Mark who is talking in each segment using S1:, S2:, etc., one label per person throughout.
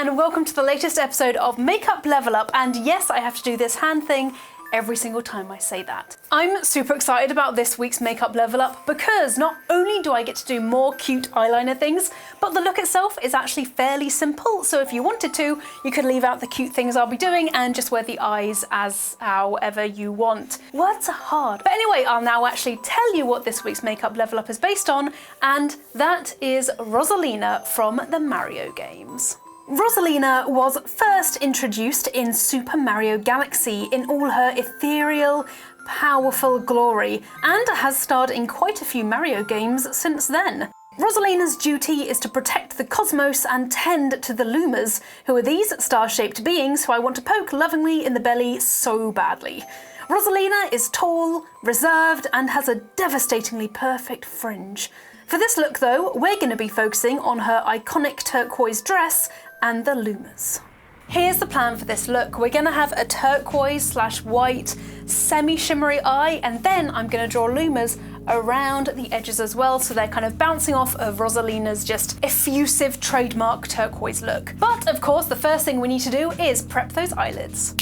S1: and welcome to the latest episode of Makeup Level Up, and yes, I have to do this hand thing every single time I say that. I'm super excited about this week's Makeup Level Up because not only do I get to do more cute eyeliner things, but the look itself is actually fairly simple, so if you wanted to, you could leave out the cute things I'll be doing and just wear the eyes as however you want. Words are hard. But anyway, I'll now actually tell you what this week's Makeup Level Up is based on, and that is Rosalina from the Mario games. Rosalina was first introduced in Super Mario Galaxy in all her ethereal, powerful glory, and has starred in quite a few Mario games since then. Rosalina's duty is to protect the cosmos and tend to the Lumas, who are these star-shaped beings who I want to poke lovingly in the belly so badly. Rosalina is tall, reserved, and has a devastatingly perfect fringe. For this look though, we're going to be focusing on her iconic turquoise dress and the Lumas. Here's the plan for this look. We're going to have a turquoise/white semi-shimmery eye, and then I'm going to draw Lumas around the edges as well, so they're kind of bouncing off of Rosalina's just effusive trademark turquoise look. But of course, the first thing we need to do is prep those eyelids.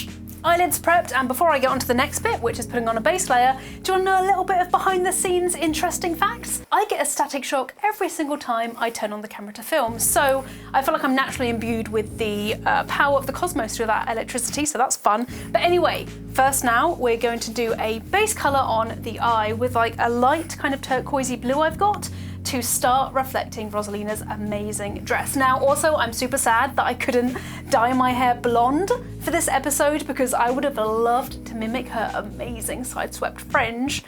S1: Eyelids prepped, and before I get on to the next bit, which is putting on a base layer, do you want to know a little bit of behind the scenes interesting facts? I get a static shock every single time I turn on the camera to film, so I feel like I'm naturally imbued with the power of the cosmos through that electricity, so that's fun. But anyway, first now we're going to do a base colour on the eye with like a light kind of turquoisey blue I've got, to start reflecting Rosalina's amazing dress. Now also, I'm super sad that I couldn't dye my hair blonde for this episode because I would have loved to mimic her amazing sideswept fringe.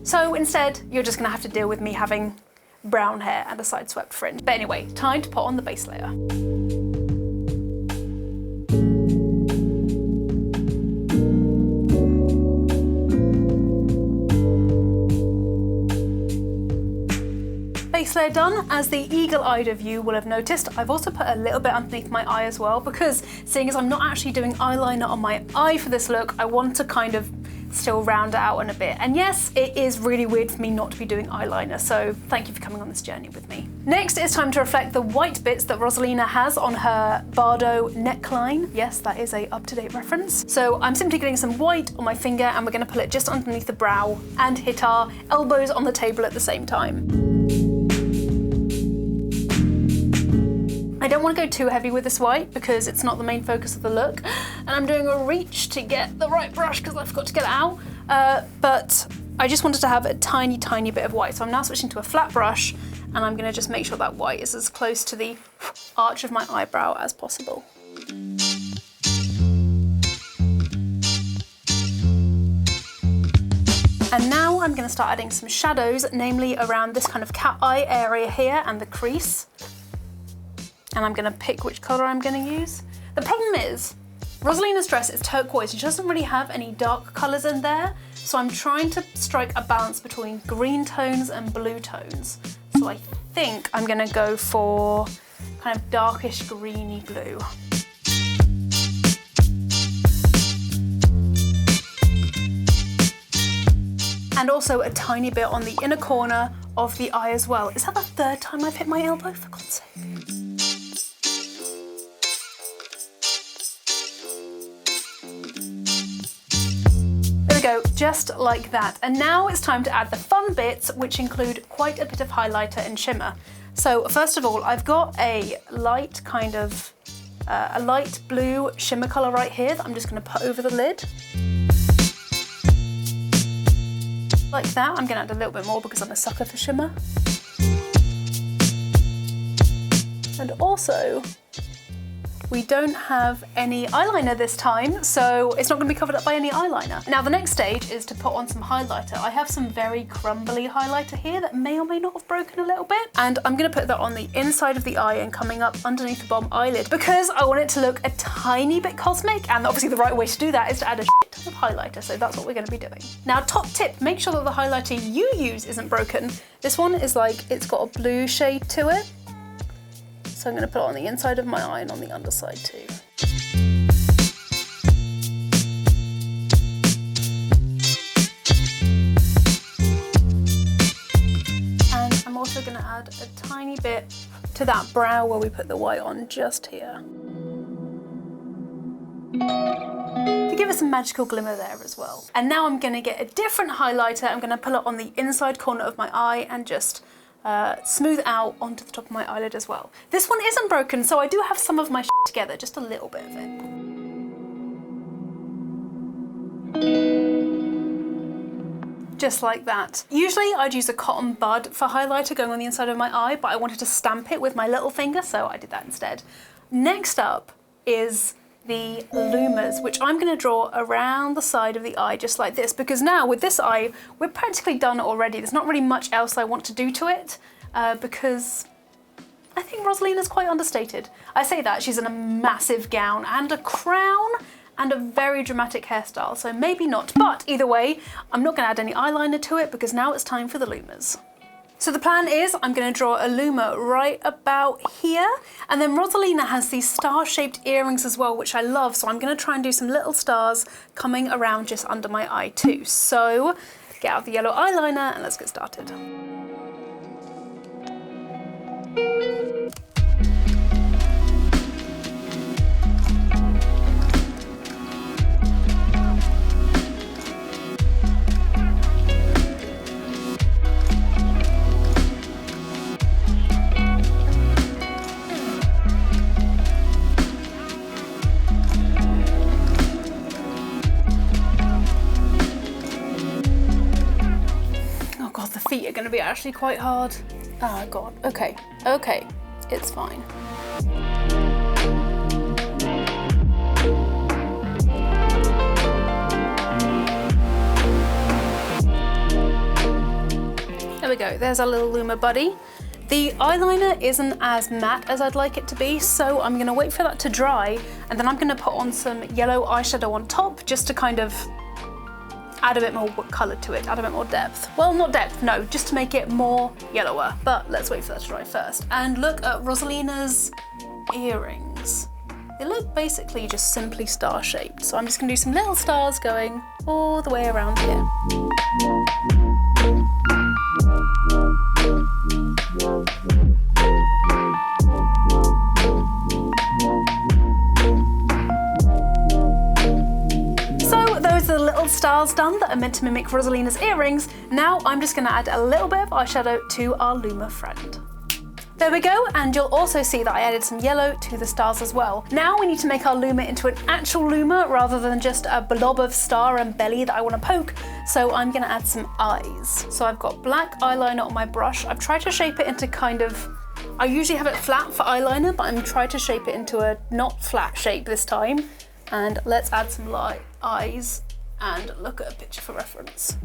S1: So instead, you're just gonna have to deal with me having brown hair and a sideswept fringe. But anyway, time to put on the base layer. Base layer done. As the eagle-eyed of you will have noticed, I've also put a little bit underneath my eye as well, because seeing as I'm not actually doing eyeliner on my eye for this look, I want to kind of still round it out in a bit. And yes, it is really weird for me not to be doing eyeliner, so thank you for coming on this journey with me. Next, it's time to reflect the white bits that Rosalina has on her Bardo neckline. Yes, that is a up-to-date reference. So I'm simply getting some white on my finger, and we're going to pull it just underneath the brow and hit our elbows on the table at the same time. I don't want to go too heavy with this white because it's not the main focus of the look, and I'm doing a reach to get the right brush because I forgot to get it out, but I just wanted to have a tiny bit of white. So I'm now switching to a flat brush, and I'm going to just make sure that white is as close to the arch of my eyebrow as possible. And now I'm going to start adding some shadows, namely around this kind of cat eye area here and the crease. And I'm gonna pick which color I'm gonna use. The problem is, Rosalina's dress is turquoise. She doesn't really have any dark colors in there. So I'm trying to strike a balance between green tones and blue tones. So I think I'm gonna go for kind of darkish greeny blue. And also a tiny bit on the inner corner of the eye as well. Is that the third time I've hit my elbow, for God's sake? Go, just like that. And now it's time to add the fun bits, which include quite a bit of highlighter and shimmer. So first of all, I've got a light kind of, a light blue shimmer color right here that I'm just gonna put over the lid. Like that. I'm gonna add a little bit more because I'm a sucker for shimmer. And also, we don't have any eyeliner this time, so it's not going to be covered up by any eyeliner. Now the next stage is to put on some highlighter. I have some very crumbly highlighter here that may or may not have broken a little bit, and I'm going to put that on the inside of the eye and coming up underneath the bottom eyelid because I want it to look a tiny bit cosmic, and obviously the right way to do that is to add a shit ton of highlighter, so that's what we're going to be doing. Now top tip, make sure that the highlighter you use isn't broken. This one is like, it's got a blue shade to it. So I'm going to put it on the inside of my eye and on the underside too. And I'm also going to add a tiny bit to that brow where we put the white on, just here. To give it some magical glimmer there as well. And now I'm going to get a different highlighter. I'm going to pull it on the inside corner of my eye and just smooth out onto the top of my eyelid as well. This one isn't broken, so I do have some of my shit together, just a little bit of it. Just like that. Usually I'd use a cotton bud for highlighter going on the inside of my eye, but I wanted to stamp it with my little finger, so I did that instead. Next up is the Lumas, which I'm going to draw around the side of the eye just like this, because now with this eye we're practically done already. There's not really much else I want to do to it because I think Rosalina's quite understated. I say that, she's in a massive gown and a crown and a very dramatic hairstyle, so maybe not, but either way I'm not going to add any eyeliner to it because now it's time for the Lumas. So the plan is I'm going to draw a Luma right about here, and then Rosalina has these star-shaped earrings as well, which I love, so I'm going to try and do some little stars coming around just under my eye too. So get out the yellow eyeliner and let's get started. Feet are going to be actually quite hard. Oh god, okay, it's fine. There we go, there's our little Luma buddy. The eyeliner isn't as matte as I'd like it to be, so I'm going to wait for that to dry, and then I'm going to put on some yellow eyeshadow on top just to kind of add a bit more colour to it, add a bit more depth. Well, not depth, no, just to make it more yellower. But let's wait for that to dry first. And look at Rosalina's earrings. They look basically just simply star-shaped. So I'm just gonna do some little stars going all the way around here. Stars done that are meant to mimic Rosalina's earrings. Now I'm just going to add a little bit of eyeshadow to our Luma friend. There we go, and you'll also see that I added some yellow to the stars as well. Now we need to make our Luma into an actual Luma rather than just a blob of star and belly that I want to poke, so I'm going to add some eyes. So I've got black eyeliner on my brush. I've tried to shape it into kind of, I usually have it flat for eyeliner, but I'm trying to shape it into a not flat shape this time. And let's add some light eyes and look at a picture for reference.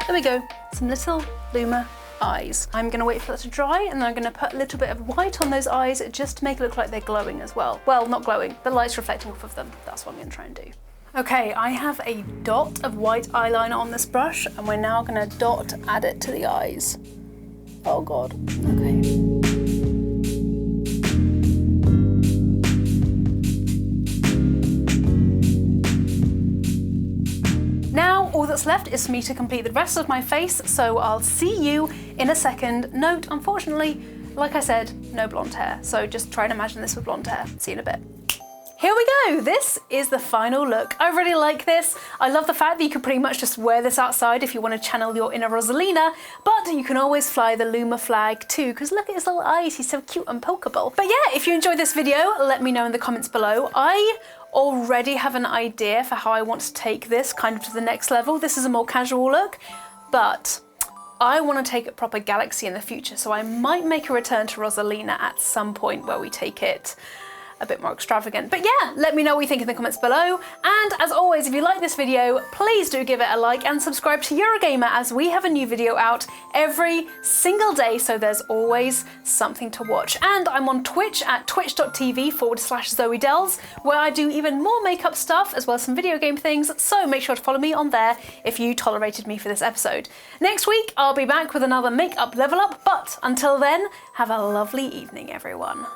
S1: There we go, some little Luma eyes. I'm going to wait for that to dry, and then I'm going to put a little bit of white on those eyes just to make it look like they're glowing as well. Well, not glowing, the light's reflecting off of them. That's what I'm going to try and do. Okay, I have a dot of white eyeliner on this brush, and we're now going to add it to the eyes. Oh god, okay. Now all that's left is for me to complete the rest of my face, so I'll see you in a second. Note, unfortunately, like I said, no blonde hair, so just try and imagine this with blonde hair. See you in a bit. Here we go, this is the final look. I really like this. I love the fact that you can pretty much just wear this outside if you want to channel your inner Rosalina, but you can always fly the Luma flag too, because look at his little eyes, he's so cute and pokeable. But yeah, if you enjoyed this video, let me know in the comments below. I already have an idea for how I want to take this kind of to the next level. This is a more casual look, but I want to take it proper galaxy in the future, so I might make a return to Rosalina at some point where we take it a bit more extravagant. But yeah, let me know what you think in the comments below. And as always, if you like this video, please do give it a like and subscribe to Eurogamer, as we have a new video out every single day, so there's always something to watch. And I'm on Twitch at twitch.tv/Zoe Dells, where I do even more makeup stuff as well as some video game things, so make sure to follow me on there if you tolerated me for this episode. Next week, I'll be back with another makeup level up, but until then, have a lovely evening, everyone.